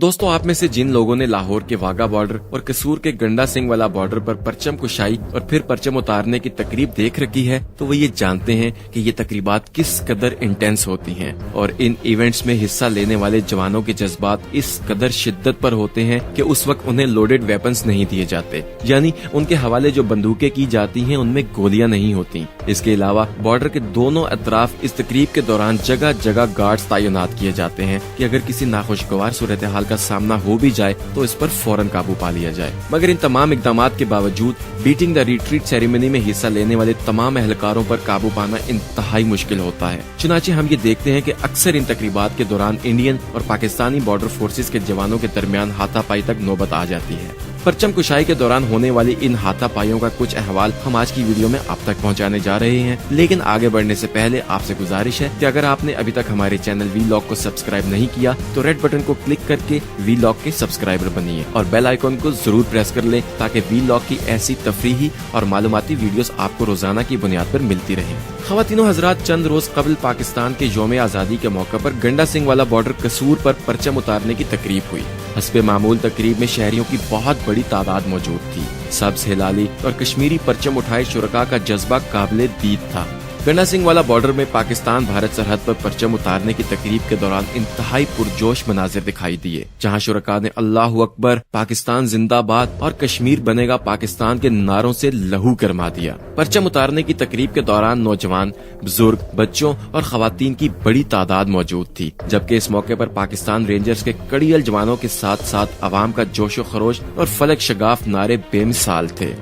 दोस्तों, आप में से जिन लोगों ने लाहौर के वाघा बॉर्डर और कसूर के गंडा सिंह वाला बॉर्डर पर परचम कुशाई और फिर परचम उतारने की तकरीब देख रखी है, तो वो ये जानते हैं कि ये तकरीबात किस कदर इंटेंस होती हैं और इन इवेंट्स में हिस्सा लेने वाले जवानों के जज्बात इस कदर शिद्दत पर होते हैं कि उस वक्त उन्हें लोडेड वेपन्स नहीं दिए जाते, यानी उनके हवाले जो बंदूकें की जाती हैं उनमें गोलियां नहीं होती। इसके अलावा बॉर्डर के दोनों अतराफ इस तकरीब के दौरान जगह जगह गार्ड्स तैनात किए जाते हैं कि अगर किसी नाखुशगवार सूरत हाल का सामना हो भी जाए तो इस पर फौरन काबू पा लिया जाए। मगर इन तमाम इकदामात के बावजूद बीटिंग द रिट्रीट सेरेमनी में हिस्सा लेने वाले तमाम एहलकारों पर काबू पाना इंतहाई मुश्किल होता है। चुनाचे हम ये देखते हैं कि अक्सर इन तकरीबात के दौरान इंडियन और पाकिस्तानी बॉर्डर फोर्सेज के जवानों के दरमियान हाथापाई तक नौबत आ जाती है। परचम कुशाई के दौरान होने वाली इन हाथापाइयों का कुछ अहवाल हम आज की वीडियो में आप तक पहुंचाने जा रहे हैं, लेकिन आगे बढ़ने से पहले आपसे गुजारिश है कि अगर आपने अभी तक हमारे चैनल वीलॉग को सब्सक्राइब नहीं किया तो रेड बटन को क्लिक करके वीलॉग के सब्सक्राइबर बनिए और बेल आइकॉन को जरूर प्रेस कर लें ताकि वीलॉग की ऐसी तफरीही और मालूमाती वीडियोस आपको रोजाना की बुनियाद पर मिलती रहें। ख़वातीनो हजरात, चंद रोज कबल पाकिस्तान के यौम आज़ादी के मौके पर गंडा सिंह वाला बॉर्डर कसूर पर परचम उतारने की तकरीब हुई। हस्बे मामूल तकरीब में शहरियों की बहुत बड़ी तादाद मौजूद थी। सब्ज हिलाली और कश्मीरी परचम उठाए शुरका का जज्बा काबिले दीद था। गंडा सिंह वाला बॉर्डर में पाकिस्तान भारत सरहद पर परचम उतारने की तकरीब के दौरान इंतहाई पुरजोश मनाजिर दिखाई दिए, जहां शुरका ने अल्लाहु अकबर, पाकिस्तान जिंदाबाद और कश्मीर बनेगा पाकिस्तान के नारों से लहू गरमा दिया। परचम उतारने की तकरीब के दौरान नौजवान, बुजुर्ग, बच्चों और खवातीन की बड़ी तादाद मौजूद थी, जबकि इस मौके पर पाकिस्तान रेंजर्स के कड़ियल जवानों के साथ साथ अवाम का जोशो खरोश और फलक शगाफ नारे बेमिसाल थे।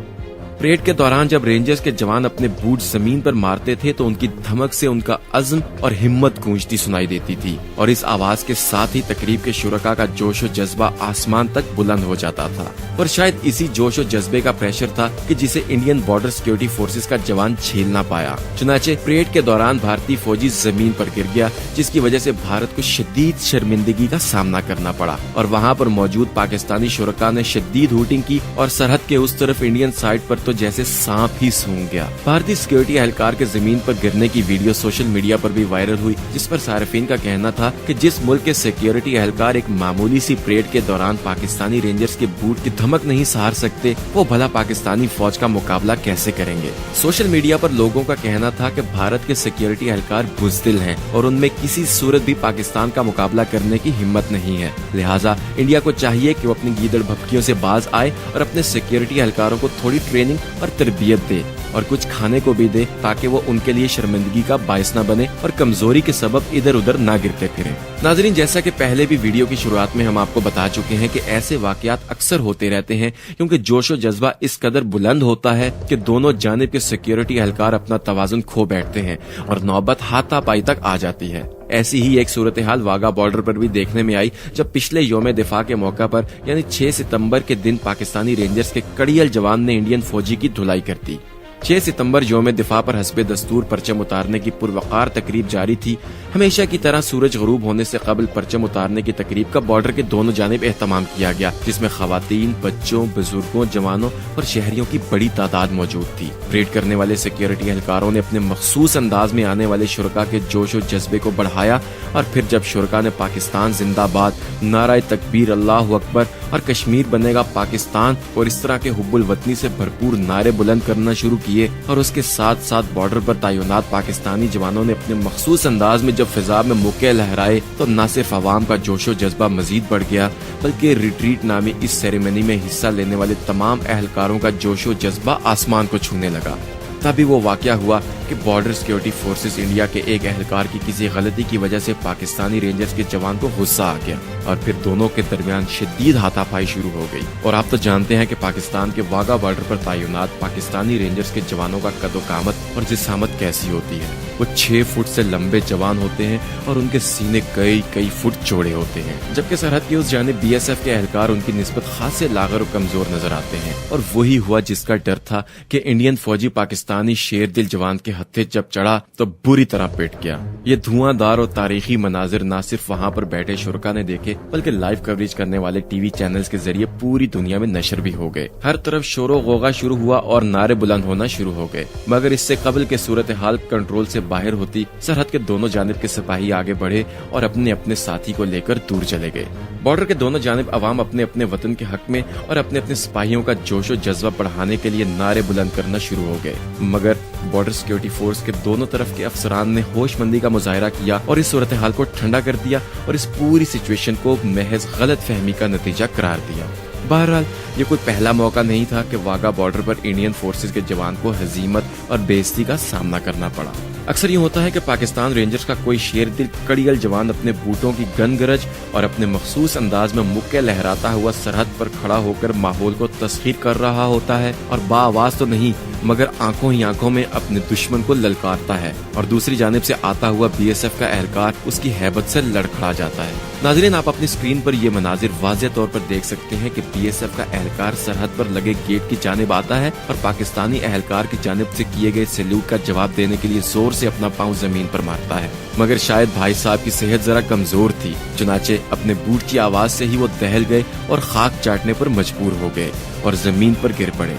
परेड के दौरान जब रेंजर्स के जवान अपने बूट जमीन पर मारते थे तो उनकी धमक से उनका अज़्म और हिम्मत गूंजती सुनाई देती थी और इस आवाज के साथ ही तकरीब के शुरका का जोश और जज्बा आसमान तक बुलंद हो जाता था। और शायद इसी जोश और जज्बे का प्रेशर था कि जिसे इंडियन बॉर्डर सिक्योरिटी फोर्सेज का जवान झेल ना पाया। चुनाचे परेड के दौरान भारतीय फौजी जमीन पर गिर गया, जिसकी वजह से भारत को शदीद शर्मिंदगी का सामना करना पड़ा और वहाँ पर मौजूद पाकिस्तानी शुरका ने शदीद हूटिंग की और सरहद के उस तरफ इंडियन साइड पर जैसे सांप ही सूंघ गया। भारतीय सिक्योरिटी एहलकार के जमीन पर गिरने की वीडियो सोशल मीडिया पर भी वायरल हुई, जिस पर सार्फिन का कहना था कि जिस मुल्क के सिक्योरिटी एहलकार एक मामूली सी परेड के दौरान पाकिस्तानी रेंजर्स के बूट की धमक नहीं सहार सकते, वो भला पाकिस्तानी फौज का मुकाबला कैसे करेंगे। सोशल मीडिया पर लोगों का कहना था कि भारत के सिक्योरिटी एहलकार बुज़दिल हैं और उनमें किसी सूरत भी पाकिस्तान का मुकाबला करने की हिम्मत नहीं है। लिहाजा इंडिया को चाहिए कि वो अपनी गीदड़ भपकियों से बाज आए और अपने सिक्योरिटी एहलकारों को थोड़ी ट्रेनिंग और तरबियत दे और कुछ खाने को भी दे ताकि वो उनके लिए शर्मिंदगी का बायस न बने और कमजोरी के सबब इधर उधर ना गिरते फिरें। नाजरीन, जैसा कि पहले भी वीडियो की शुरुआत में हम आपको बता चुके हैं कि ऐसे वाकयात अक्सर होते रहते हैं क्योंकि जोश और जज्बा इस कदर बुलंद होता है कि दोनों जानिब के सिक्योरिटी एहलकार अपना तवाजुन खो बैठते हैं और नौबत हाथापाई तक आ जाती है। ऐसी ही एक सूरत हाल वाघा बॉर्डर पर भी देखने में आई जब पिछले यौम दिफा के मौका पर यानी 6 सितंबर के दिन पाकिस्तानी रेंजर्स के कड़ियल जवान ने इंडियन फौजी की धुलाई कर दी। 6 सितंबर यौम दिफा पर हस्बे दस्तूर परचम उतारने की पुरवकार तकरीब जारी थी। हमेशा की तरह सूरज गरूब होने से कबल परचम उतारने की तकरीब का बॉर्डर के दोनों जानिब एहतमाम किया गया, जिसमें खवातीन, बच्चों, बुजुर्गों, जवानों और शहरियों की बड़ी तादाद मौजूद थी। परेड करने वाले सिक्योरिटी एहलकारों ने अपने मखसूस अंदाज में आने वाले शुरका के जोश और जज्बे को बढ़ाया और फिर जब शुरका ने पाकिस्तान जिंदाबाद, नाराए तकबीर, अल्लाहु अकबर और कश्मीर बनेगा पाकिस्तान और इस तरह के हुब्बुल वतनी से भरपूर नारे बुलंद करना शुरू किए और उसके साथ साथ बॉर्डर पर तैनात पाकिस्तानी जवानों ने अपने मखसूस अंदाज में जब फिजा में मुक्के लहराए तो न सिर्फ अवाम का जोशो जज्बा मजीद बढ़ गया बल्कि रिट्रीट नामी इस सेरेमनी में हिस्सा लेने वाले तमाम एहलकारों का जोशो जज्बा आसमान को छूने लगा। तभी वो वाकया हुआ कि बॉर्डर सिक्योरिटी फोर्सेस इंडिया के एक एहलकार की किसी गलती की वजह से पाकिस्तानी रेंजर्स के जवान को गुस्सा आ गया और फिर दोनों के दरमियान शदीद हाथापाई शुरू हो गई। और आप तो जानते हैं कि पाकिस्तान के वाघा बॉर्डर पर तैनात पाकिस्तानी रेंजर्स के जवानों का कदो कामत और जिसामत कैसी होती है। वो 6 फुट से लंबे जवान होते हैं और उनके सीने कई फुट चौड़े होते हैं, जबकि सरहद की उस जानिब BSF के एहलकार उनकी निस्बत खासे लागर और कमजोर नजर आते हैं। और वही हुआ जिसका डर था कि इंडियन फौजी पाकिस्तान पाकिस्तानी शेर दिल जवान के हत्थे जब चढ़ा तो बुरी तरह पिट गया। ये धुआंधार और तारीखी मनाजिर न सिर्फ वहाँ पर बैठे शुरका ने देखे बल्कि लाइव कवरेज करने वाले टीवी चैनल्स के जरिए पूरी दुनिया में नशर भी हो गए। हर तरफ शोरो गोगा शुरू हुआ और नारे बुलंद होना शुरू हो गए। मगर इससे कबल के सूरत हाल कंट्रोल से बाहर होती सरहद के दोनों जानिब के सिपाही आगे बढ़े और अपने अपने साथी को लेकर दूर चले गए। बॉर्डर के दोनों जानिब अवाम अपने अपने वतन के हक में और अपने अपने सिपाहियों का जोशो जज्बा बढ़ाने के लिए नारे बुलंद करना शुरू हो गए। मगर बॉर्डर सिक्योरिटी फोर्स के दोनों तरफ के अफसरान ने होशमंदी का मुजाहरा किया और इस सूरत हाल को ठंडा कर दिया और इस पूरी सिचुएशन को महज गलत फहमी का नतीजा करार दिया। बहरहाल ये कोई पहला मौका नहीं था कि वाघा बॉर्डर पर इंडियन फोर्सेस के जवान को हजीमत और बेइज्जती का सामना करना पड़ा। अक्सर यूँ होता है कि पाकिस्तान रेंजर्स का कोई शेर दिल कड़ियल जवान अपने बूटों की गन गरज और अपने मखसूस अंदाज में मुक्के लहराता हुआ सरहद पर खड़ा होकर माहौल को तस्खीर कर रहा होता है और बाआवाज तो नहीं मगर आंखों ही आंखों में अपने दुश्मन को ललकारता है और दूसरी जानिब से आता हुआ बीएसएफ का एहलकार उसकी हैबत से लड़खड़ा जाता है। नाज़रीन, आप अपनी स्क्रीन पर ये मनाजिर वाज़ेह तौर पर देख सकते हैं कि बीएसएफ का एहलकार सरहद पर लगे गेट की जानिब आता है और पाकिस्तानी एहलकार की जानिब से किए गए सैल्यूट का जवाब देने के लिए जोर से अपना पाँव जमीन पर मारता है। मगर शायद भाई साहब की सेहत जरा कमजोर थी, चुनाचे अपने बूट की आवाज से ही वो दहल गए और खाक चाटने पर मजबूर हो गए और जमीन पर गिर पड़े।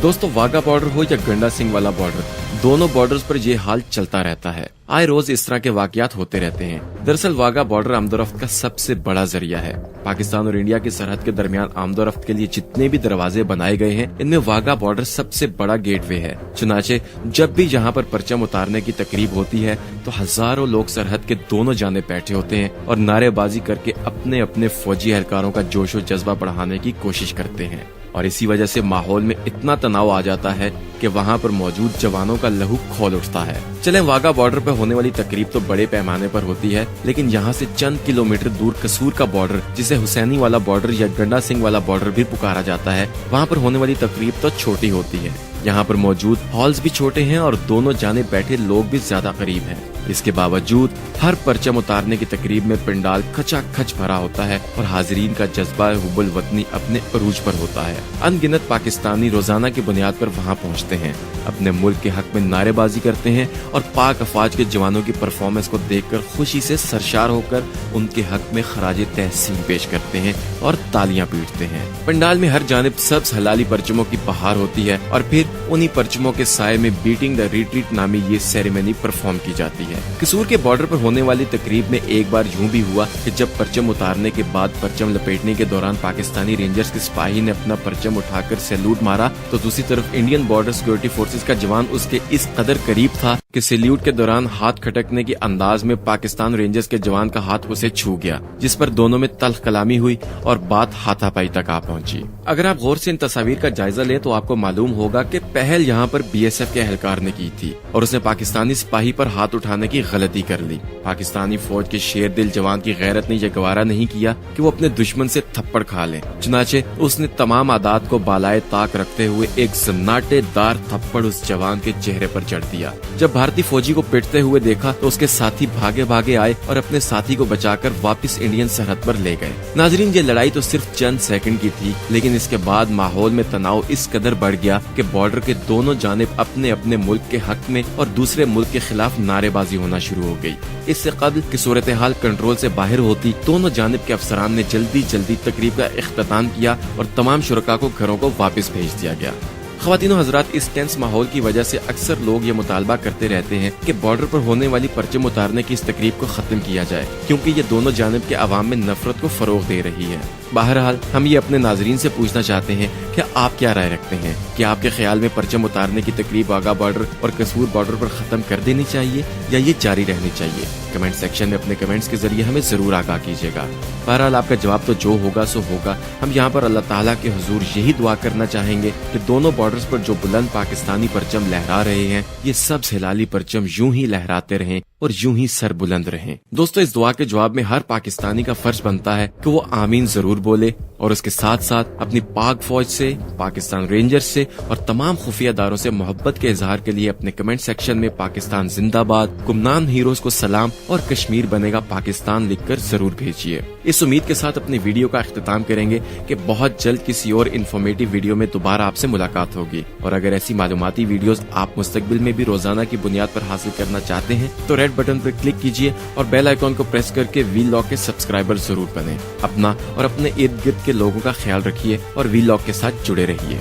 दोस्तों, वाघा बॉर्डर हो या गंडा सिंह वाला बॉर्डर, दोनों बॉर्डर्स पर ये हाल चलता रहता है। आए रोज इस तरह के वाकयात होते रहते हैं। दरअसल वाघा बॉर्डर आमदोरफ्त का सबसे बड़ा जरिया है। पाकिस्तान और इंडिया की सरहद के दरमियान आमदोरफ्त के लिए जितने भी दरवाजे बनाए गए हैं, इनमें वाघा बॉर्डर सबसे बड़ा गेटवे है। चुनाचे जब भी यहाँ पर परचम उतारने की तकरीब होती है तो हजारों लोग सरहद के दोनों जाने बैठे होते हैं और नारेबाजी करके अपने अपने फौजी एहलकारों का जोशो जज्बा बढ़ाने की कोशिश करते हैं और इसी वजह से माहौल में इतना तनाव आ जाता है कि वहाँ पर मौजूद जवानों का लहू खौल उठता है। चले, वाघा बॉर्डर पर होने वाली तकरीब तो बड़े पैमाने पर होती है, लेकिन यहाँ से चंद किलोमीटर दूर कसूर का बॉर्डर, जिसे हुसैनी वाला बॉर्डर या गंडा सिंह वाला बॉर्डर भी पुकारा जाता है, वहाँ पर होने वाली तकरीब तो छोटी होती है। यहाँ पर मौजूद हॉल्स भी छोटे हैं और दोनों जाने बैठे लोग भी ज्यादा करीब हैं। इसके बावजूद हर परचम उतारने की तकरीब में पंडाल खचाखच भरा होता है और हाजिरीन का जज्बा हुब्बुल वतनी अपने अरूज पर होता है। अनगिनत पाकिस्तानी रोजाना की बुनियाद पर वहाँ पहुँचते हैं, अपने मुल्क के हक में नारेबाजी करते हैं और पाक अफवाज के जवानों की परफॉर्मेंस को देखकर खुशी से सरशार होकर उनके हक में खराजे तहसीन पेश करते हैं और तालियां पीटते हैं। पंडाल में हर जानिब सब्ज हलाली परचमों की बहार होती है और फिर उन्हीं परचमों के साए में बीटिंग द रिट्रीट नामी ये सेरेमनी परफॉर्म की जाती है। कसूर के बॉर्डर पर होने वाली तकरीब में एक बार यूं भी हुआ कि जब परचम उतारने के बाद परचम लपेटने के दौरान पाकिस्तानी रेंजर्स के सिपाही ने अपना परचम उठाकर सैल्यूट मारा तो दूसरी तरफ इंडियन बॉर्डर सिक्योरिटी फोर्सेस का जवान उसके इस कदर करीब था कि सैल्यूट के दौरान हाथ खटकने के अंदाज में पाकिस्तान रेंजर्स के जवान का हाथ उसे छू गया, जिस पर दोनों में तल्ख कलामी हुई और बात हाथापाई तक आ पहुंची। अगर आप गौर से इन तस्वीर का जायजा लें तो आपको मालूम होगा कि पहल यहाँ पर बीएसएफ के एहलकार ने की थी और उसने पाकिस्तानी सिपाही पर हाथ उठाने की गलती कर ली। पाकिस्तानी फौज के शेर दिल जवान की गैरत ने यह गवारा नहीं किया कि वो अपने दुश्मन से थप्पड़ खा ले, चुनाचे उसने तमाम आदात को बालाए ताक रखते हुए एक सन्नाटेदार थप्पड़ उस जवान के चेहरे पर जड़ दिया। जब भारतीय फौजी को पिटते हुए देखा तो उसके साथी भागे भागे आए और अपने साथी को बचाकर वापस इंडियन सरहद पर ले गए। नाजरीन, ये लड़ाई तो सिर्फ चंद सेकंड की थी, लेकिन इसके बाद माहौल में तनाव इस कदर बढ़ गया कि बॉर्डर के दोनों जानिब अपने अपने मुल्क के हक में और दूसरे मुल्क के खिलाफ नारेबाजी होना शुरू हो गई। इससे कबल की सूरत हाल कंट्रोल से बाहर होती दोनों जानिब के अफसरान ने जल्दी जल्दी तकरीब का इख्तिताम किया और तमाम शुरका को घरों को वापस भेज दिया गया। ख़वातीनो हज़रात, इस टेंस माहौल की वजह से अक्सर लोग ये मुतालबा करते रहते हैं कि बॉर्डर पर होने वाली परचम उतारने की इस तकरीब को खत्म किया जाए, क्योंकि ये दोनों जानिब के अवाम में नफरत को फरोग दे रही है। बहरहाल हम ये अपने नाजरीन से पूछना चाहते हैं कि आप क्या राय रखते हैं कि आपके ख्याल में परचम उतारने की तकरीब वाघा बॉर्डर और कसूर बॉर्डर पर खत्म कर देनी चाहिए या ये जारी रहनी चाहिए? कमेंट सेक्शन में अपने कमेंट्स के जरिए हमें जरूर आगाह कीजिएगा। बहरहाल आपका जवाब तो जो होगा सो होगा। हम यहाँ पर अल्लाह ताला के हुजूर यही दुआ करना चाहेंगे कि दोनों बॉर्डर्स पर जो बुलंद पाकिस्तानी परचम लहरा रहे हैं, ये सब हिलाली परचम यूं ही लहराते रहें اور یوں ہی سر بلند رہیں۔ دوستو اس دعا کے جواب میں ہر پاکستانی کا فرض بنتا ہے کہ وہ آمین ضرور بولے اور اس کے ساتھ ساتھ اپنی پاک فوج سے، پاکستان رینجرز سے اور تمام خفیہ اداروں سے محبت کے اظہار کے لیے اپنے کمنٹ سیکشن میں پاکستان زندہ باد، گمنام ہیروز کو سلام اور کشمیر بنے گا پاکستان لکھ کر ضرور بھیجیے۔ اس امید کے ساتھ اپنی ویڈیو کا اختتام کریں گے کہ بہت جلد کسی اور انفارمیٹو ویڈیو میں دوبارہ آپ سے ملاقات ہوگی، اور اگر ایسی معلوماتی ویڈیوز آپ مستقبل میں بھی روزانہ کی بنیاد پر حاصل کرنا چاہتے ہیں تو ریڈ بٹن پر کلک کیجیے اور بیل آئیکن کو پریس کر کے وی لاگ کے سبسکرائبر ضرور بنیں۔ اپنا اور اپنے ارد گرد کے لوگوں کا خیال رکھیے اور وی لاگ کے ساتھ جڑے رہیے۔